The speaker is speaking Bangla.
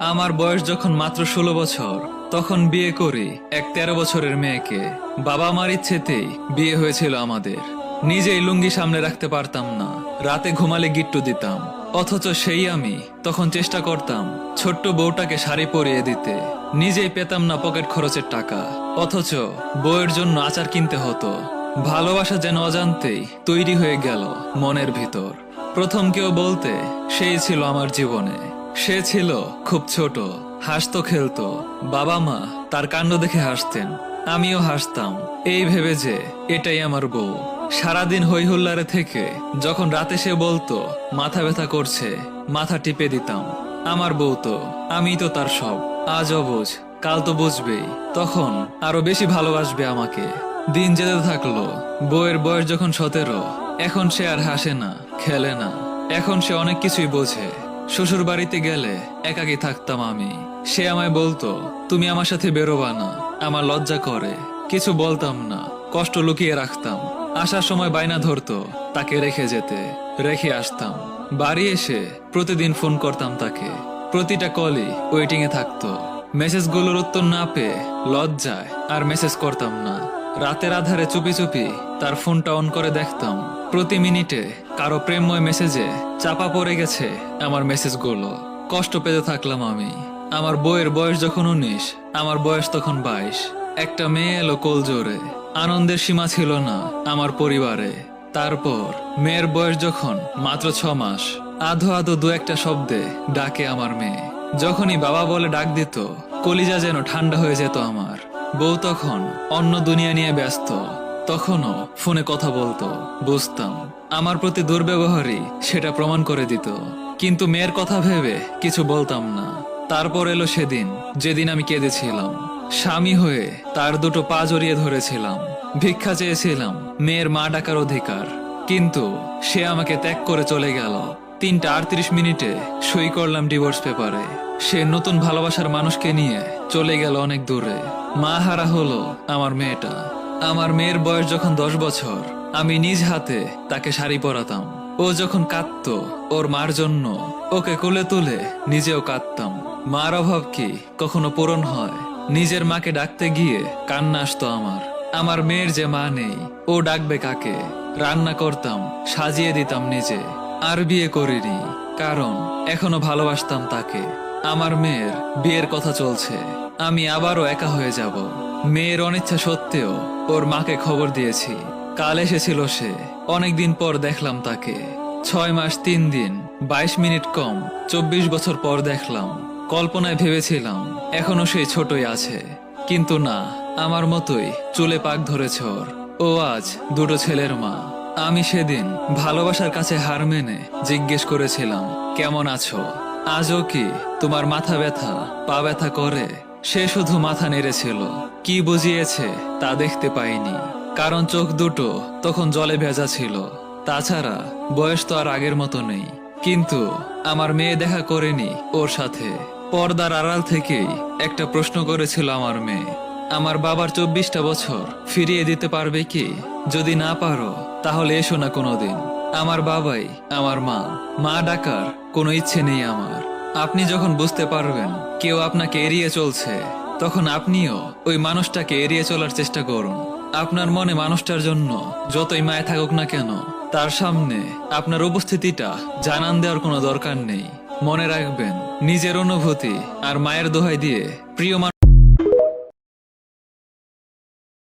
আমার বয়স যখন মাত্র 16 বছর, তখন বিয়ে করি এক 13 বছরের মেয়েকে। বাবা মার ইচ্ছেতেই বিয়ে হয়েছিল আমাদের। নিজেই লুঙ্গি সামনে রাখতে পারতাম না, রাতে ঘুমালে গিট্টু দিতাম। অথচ সেই আমি তখন চেষ্টা করতাম ছোট্ট বউটাকে শাড়ি পরিয়ে দিতে। নিজেই পেতাম না পকেট খরচের টাকা, অথচ বউয়ের জন্য আচার কিনতে হতো। ভালোবাসা যেন অজান্তেই তৈরি হয়ে গেল মনের ভিতর। প্রথম কেউ বলতে সেই ছিল আমার জীবনে। সে ছিল খুব ছোট, হাসতো খেলতো। বাবা মা তার কাণ্ড দেখে হাসতেন, আমিও হাসতাম, এই ভেবে যে এটাই আমার বউ। সারাদিন হই হুল্লারে থেকে যখন রাতে সে বলতো মাথা ব্যথা করছে, মাথা টিপে দিতাম। আমার বউ তো, আমি তো তার সব। আজ অবুঝ, কাল তো বুঝবেই, তখন আরো বেশি ভালোবাসবে আমাকে। দিন যেতে থাকলো, বউয়ের বয়স যখন 17, এখন সে আর হাসে না, খেলে না। এখন সে অনেক কিছুই বোঝে। শ্বশুর বাড়িতে গেলে একাকী থাকতাম আমি। সে আমায় বলতো, তুমি আমার সাথে বেরোবা না। আমার লজ্জা করে, কিছু বলতাম না, কষ্ট লুকিয়ে রাখতাম। আসার সময় বায়না ধরতো তাকে রেখে যেতে, রেখে আসতাম। বাড়ি এসে প্রতিদিন ফোন করতাম তাকে, প্রতিটা কলই ওয়েটিং এ থাকতো। মেসেজগুলোর উত্তর না পেয়ে লজ্জায় আর মেসেজ করতাম না। রাতের আধারে চুপি চুপি তার ফোনটা অন করে দেখতাম, প্রতি মিনিটে কারো প্রেমময় মেসেজে চাপা পড়ে গেছে আমার মেসেজগুলো। কষ্ট পেতে থাকলাম আমি। আমার বউয়ের বয়স যখন 19, আমার বয়স তখন 22। একটা মেয়ে এলো কোল জোরে, আনন্দের সীমা ছিল না আমার পরিবারে। তারপর মেয়ের বয়স যখন মাত্র 6 মাস, আধো আধো দু একটা শব্দে ডাকে আমার মেয়ে। যখনই বাবা বলে ডাক দিত, কলিজা যেন ঠান্ডা হয়ে যেত আমার। বউ তখন অন্য দুনিয়া নিয়ে ব্যস্ত, তখনও ফোনে কথা বলতো, বুঝতাম। আমার প্রতি দুর্ব্যবহারই সেটা প্রমাণ করে দিত, কিন্তু মেয়ের কথা ভেবে কিছু বলতাম না। তারপর এলো সেদিন যেদিন আমি কেঁদেছিলাম। স্বামী হয়ে তার দুটো পা জড়িয়ে ধরেছিলাম, ভিক্ষা চেয়েছিলাম মেয়ের মা ডাকার অধিকার। কিন্তু সে আমাকে ত্যাগ করে চলে গেল। 3:38 সই করলাম ডিভোর্স পেপারে। সে নতুন ভালোবাসার মানুষকে নিয়ে চলে গেল অনেক দূরে। মা হারা হলো আমার মেয়েটা। আমার মেয়ের বয়স যখন 10 বছর, আমি নিজ হাতে তাকে শাড়ি পরাতাম। ও যখন কাঁদতো ওর মার জন্য, ওকে কোলে তুলে নিজেও কাঁদতাম। মার অভাব কি কখনো পূরণ হয়? নিজের মাকে ডাকতে গিয়ে কান্না আসতো আমার। আমার মেয়ের যে মা নেই, ও ডাকবে কাকে? রান্না করতাম, সাজিয়ে দিতাম নিজে। আর বিয়ে করিনি, কারণ এখনো ভালোবাসতাম তাকে। আমার মেয়ের বিয়ের কথা চলছে, আমি আবারও একা হয়ে যাব। মেয়ের অনিচ্ছা সত্ত্বেও ওর মাকে খবর দিয়েছি। কাল এসেছিল সে, অনেকদিন পর দেখলাম তাকে। 6 মাস 3 দিন 22 মিনিট কম, 24 বছর পর দেখলাম। কল্পনায় ভেবেছিলাম এখনো সেই ছোটই আছে, কিন্তু না, আমার মতোই চুলে পাক ধরেছে ওর। ও আজ দুটো ছেলের মা। আমি সেদিন ভালোবাসার কাছে হার মেনে জিজ্ঞেস করেছিলাম, কেমন আছো? আজও কি তোমার মাথা ব্যথা, পা ব্যথা করে? সে শুধু মাথা নেড়েছিল। কি বুঝিয়েছে তা দেখতে পাইনি, কারণ চোখ দুটো তখন জলে ভেজা ছিল। তাছাড়া বয়স তো আর আগের মতো নেই। কিন্তু আমার মেয়ে দেখা করেনি ওর সাথে। পর্দার আড়াল থেকেই একটা প্রশ্ন করেছিল আমার মেয়ে, আমার বাবার 24টা বছর ফিরিয়ে দিতে পারবে কি? যদি না পারো তাহলে এসো না কোনোদিন। আমার বাবাই আমার মা, মা ডাকার কোনো ইচ্ছে নেই আমার। আপনি যখন বুঝতে পারবেন কেউ আপনাকে এড়িয়ে চলছে, তখন আপনিও ওই মানুষটাকে এড়িয়ে চলার চেষ্টা করুন। আপনার মনে মানুষটার জন্য যতই মায়া থাকুক না কেন, তার সামনে আপনার উপস্থিতিটা জানান দেওয়ার কোনো দরকার নেই। মনে রাখবেন, নিজের অনুভূতি আর মায়ের দোহাই দিয়ে প্রিয়